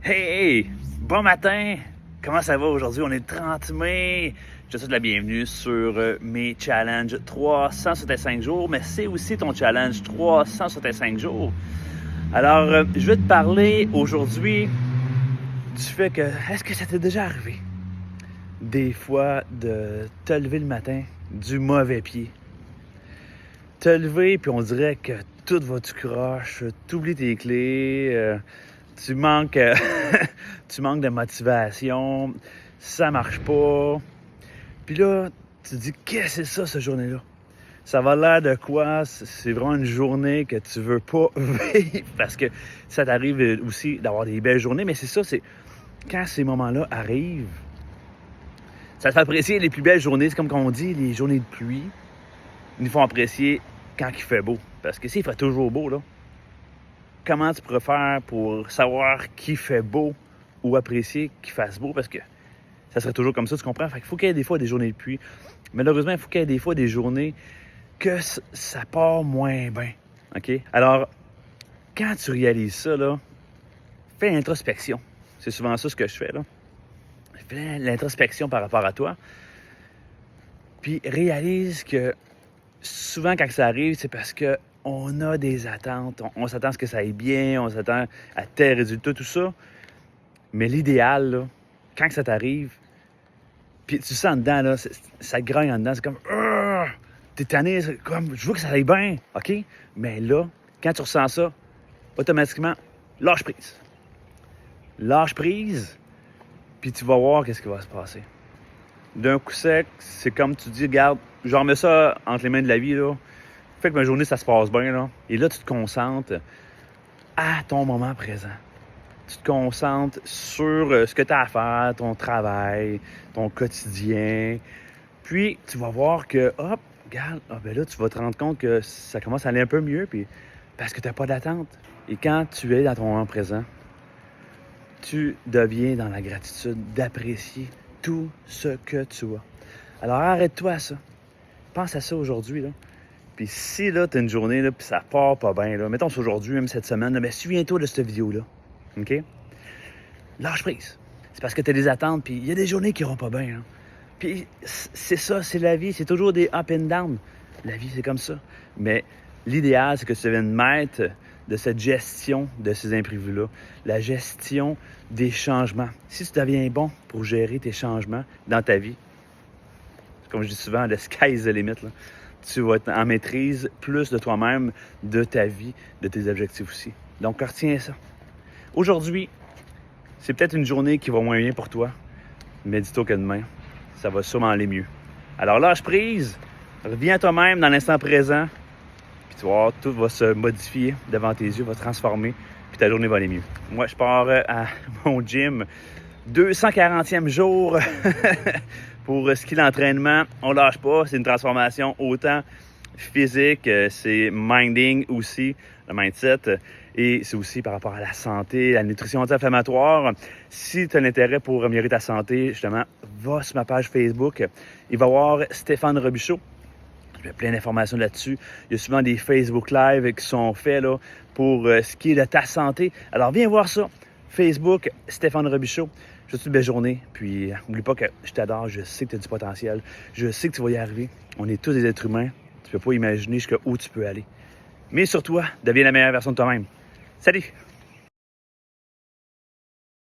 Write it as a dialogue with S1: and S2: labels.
S1: Hey! Bon matin! Comment ça va aujourd'hui? On est le 30 mai. Je te souhaite la bienvenue sur mes challenges 365 jours, mais c'est aussi ton challenge 365 jours. Alors, je vais te parler aujourd'hui du fait que, est-ce que ça t'est déjà arrivé? Des fois, de te lever le matin du mauvais pied. Te lever, puis on dirait que tout va du croche, t'oublies tes clés, tu manques, tu manques de motivation, ça marche pas. Puis là, tu te dis, qu'est-ce que c'est ça, cette journée-là? Ça va l'air de quoi? C'est vraiment une journée que tu veux pas vivre parce que ça t'arrive aussi d'avoir des belles journées, mais c'est ça, c'est quand ces moments-là arrivent, ça te fait apprécier les plus belles journées. C'est comme quand on dit, les journées de pluie, ils nous font apprécier quand il fait beau. Parce que s'il fait toujours beau, là, comment tu pourrais faire pour savoir qui fait beau ou apprécier qu'il fasse beau? Parce que ça serait toujours comme ça, tu comprends? Fait qu'il faut qu'il y ait des fois des journées de pluie. Malheureusement, il faut qu'il y ait des fois des journées que ça part moins bien. OK? Alors, quand tu réalises ça, là, fais l'introspection. C'est souvent ça ce que je fais, là. Fais l'introspection par rapport à toi. Puis réalise que souvent, quand ça arrive, c'est parce qu'on a des attentes. On s'attend à ce que ça aille bien, on s'attend à tel résultat, tout ça. Mais l'idéal, là, quand ça t'arrive, puis tu sens dedans, là, ça te grogne en dedans, c'est comme t'es tanné, c'est comme je veux que ça aille bien, OK? Mais là, quand tu ressens ça, automatiquement, lâche prise. Lâche prise, puis tu vas voir qu'est-ce qui va se passer. D'un coup sec, c'est comme tu dis, regarde, je remets ça entre les mains de la vie, là. Fait que ma journée, ça se passe bien, là. Et là, tu te concentres à ton moment présent. Tu te concentres sur ce que tu as à faire, ton travail, ton quotidien. Puis, tu vas voir que, hop, regarde, ben là, tu vas te rendre compte que ça commence à aller un peu mieux, puis parce que tu n'as pas d'attente. Et quand tu es dans ton moment présent, tu deviens dans la gratitude d'apprécier tout ce que tu as. Alors, arrête-toi à ça. Pense à ça aujourd'hui, là. Puis si, là, tu as une journée, là, puis ça part pas bien, là, mettons c'est aujourd'hui, même cette semaine, là, mais souviens-toi de cette vidéo-là. OK? Lâche prise. C'est parce que tu as des attentes, puis il y a des journées qui iront pas bien. Hein. Puis c'est ça, c'est la vie. C'est toujours des up and down. La vie, c'est comme ça. Mais l'idéal, c'est que tu deviennes maître de cette gestion de ces imprévus-là. La gestion des changements. Si tu deviens bon pour gérer tes changements dans ta vie, comme je dis souvent, le sky's the limit, là. Tu vas être en maîtrise plus de toi-même, de ta vie, de tes objectifs aussi. Donc, retiens ça. Aujourd'hui, c'est peut-être une journée qui va moins bien pour toi, mais dis-toi que demain, ça va sûrement aller mieux. Alors, lâche prise, reviens à toi-même dans l'instant présent, puis tu vas voir, tout va se modifier devant tes yeux, va se transformer, puis ta journée va aller mieux. Moi, je pars à mon gym, 240e jour pour ce qui est l'entraînement. On lâche pas, c'est une transformation autant physique, c'est minding aussi, le mindset, et c'est aussi par rapport à la santé, la nutrition anti-inflammatoire. Si tu as l'intérêt pour améliorer ta santé, justement, va sur ma page Facebook. Il va y avoir Stéphane Robichaud. Il y a plein d'informations là-dessus. Il y a souvent des Facebook Live qui sont faits là, pour ce qui est de ta santé. Alors, viens voir ça. Facebook, Stéphane Robichaud. Je te souhaite une belle journée. Puis, n'oublie pas que je t'adore. Je sais que tu as du potentiel. Je sais que tu vas y arriver. On est tous des êtres humains. Tu ne peux pas imaginer jusqu'où tu peux aller. Mais sur toi, deviens la meilleure version de toi-même. Salut!